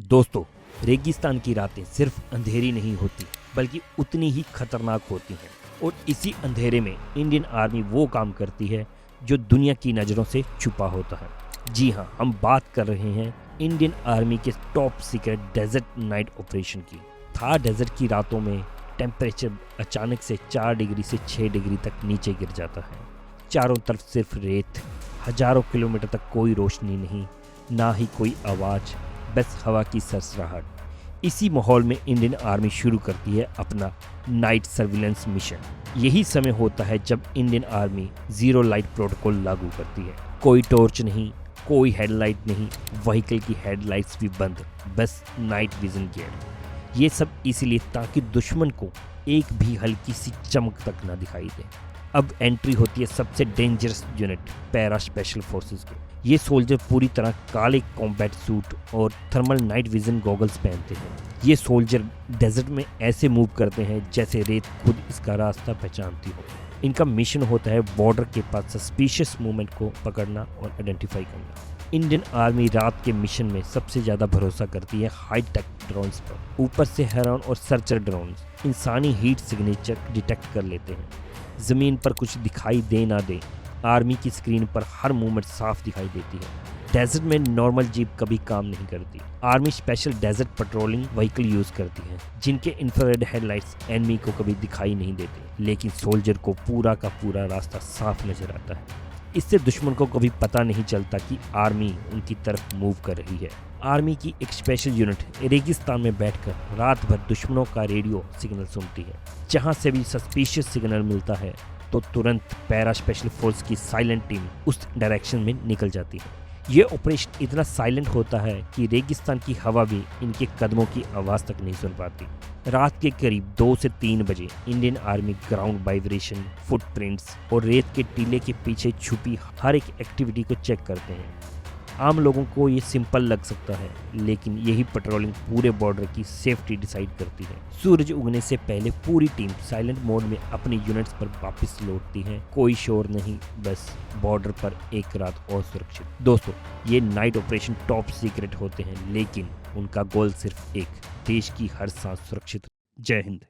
दोस्तों, रेगिस्तान की रातें सिर्फ अंधेरी नहीं होती बल्कि उतनी ही खतरनाक होती हैं। और इसी अंधेरे में इंडियन आर्मी वो काम करती है जो दुनिया की नज़रों से छुपा होता है। जी हाँ, हम बात कर रहे हैं इंडियन आर्मी के top secret desert night operation की। थार डेजर्ट की रातों में टेम्परेचर अचानक से 4 डिग्री से 6 डिग्री तक नीचे गिर जाता है। चारों तरफ सिर्फ रेत, हजारों किलोमीटर तक कोई रोशनी नहीं, ना ही कोई आवाज़, बस हवा की सरसराहट। इसी माहौल में इंडियन आर्मी शुरू करती है अपना नाइट सर्विलेंस मिशन। यही समय होता है जब Indian army zero light protocol लागू करती है। कोई टॉर्च नहीं, कोई हेडलाइट नहीं, व्हीकल की हेडलाइट्स भी बंद, बस नाइट विजन गियर। ये सब इसलिए ताकि दुश्मन को एक भी हल्की सी चमक तक ना दिखाई दे। अब एंट्री होती है सबसे dangerous unit, para special forces की। ये सोल्जर पूरी तरह काले कॉम्बैट सूट और थर्मल नाइट विजन गॉगल्स पहनते हैं। ये सोल्जर डेजर्ट में ऐसे मूव करते हैं जैसे रेत खुद इसका रास्ता पहचानती हो। इनका मिशन होता है बॉर्डर के पास सस्पिशियस मूवमेंट को पकड़ना और आइडेंटिफाई करना। इंडियन आर्मी रात के मिशन में सबसे ज़्यादा भरोसा करती है हाईटेक ड्रोन्स पर। ऊपर से हेरॉन और सर्चर ड्रोन्स इंसानी हीट सिग्नेचर डिटेक्ट कर लेते हैं। ज़मीन पर कुछ दिखाई दे ना दे, आर्मी की स्क्रीन पर हर मूवमेंट साफ दिखाई देती है। डेजर्ट में नॉर्मल जीप कभी काम नहीं करती। Army special desert patrolling vehicle use करती है जिनके इंफ्रारेड हेडलाइट्स एनिमी को कभी दिखाई नहीं देते, लेकिन सोल्जर को पूरा का पूरा रास्ता साफ नजर आता है। इससे दुश्मन को कभी पता नहीं चलता कि आर्मी उनकी तरफ मूव कर रही है। आर्मी की एक स्पेशल यूनिट रेगिस्तान में बैठकर रात भर दुश्मनों का रेडियो सिग्नल सुनती है। जहां से भी सस्पिशियस सिग्नल मिलता है तो तुरंत पैरा स्पेशल फोर्स की साइलेंट टीम उस डायरेक्शन में निकल जाती है। ये ऑपरेशन इतना साइलेंट होता है कि रेगिस्तान की हवा भी इनके कदमों की आवाज़ तक नहीं सुन पाती। रात के करीब 2 से 3 बजे Indian army ground vibration, footprints और रेत के टीले के पीछे छुपी हर एक एक्टिविटी को चेक करते हैं। आम लोगों को ये सिंपल लग सकता है, लेकिन यही पेट्रोलिंग पूरे बॉर्डर की सेफ्टी डिसाइड करती है। सूरज उगने से पहले पूरी टीम साइलेंट मोड में अपनी यूनिट्स पर वापस लौटती है। कोई शोर नहीं, बस बॉर्डर पर एक रात और सुरक्षित। दोस्तों, ये नाइट ऑपरेशन टॉप सीक्रेट होते हैं, लेकिन उनका गोल सिर्फ एक, देश की हर सांस सुरक्षित। जय हिंद।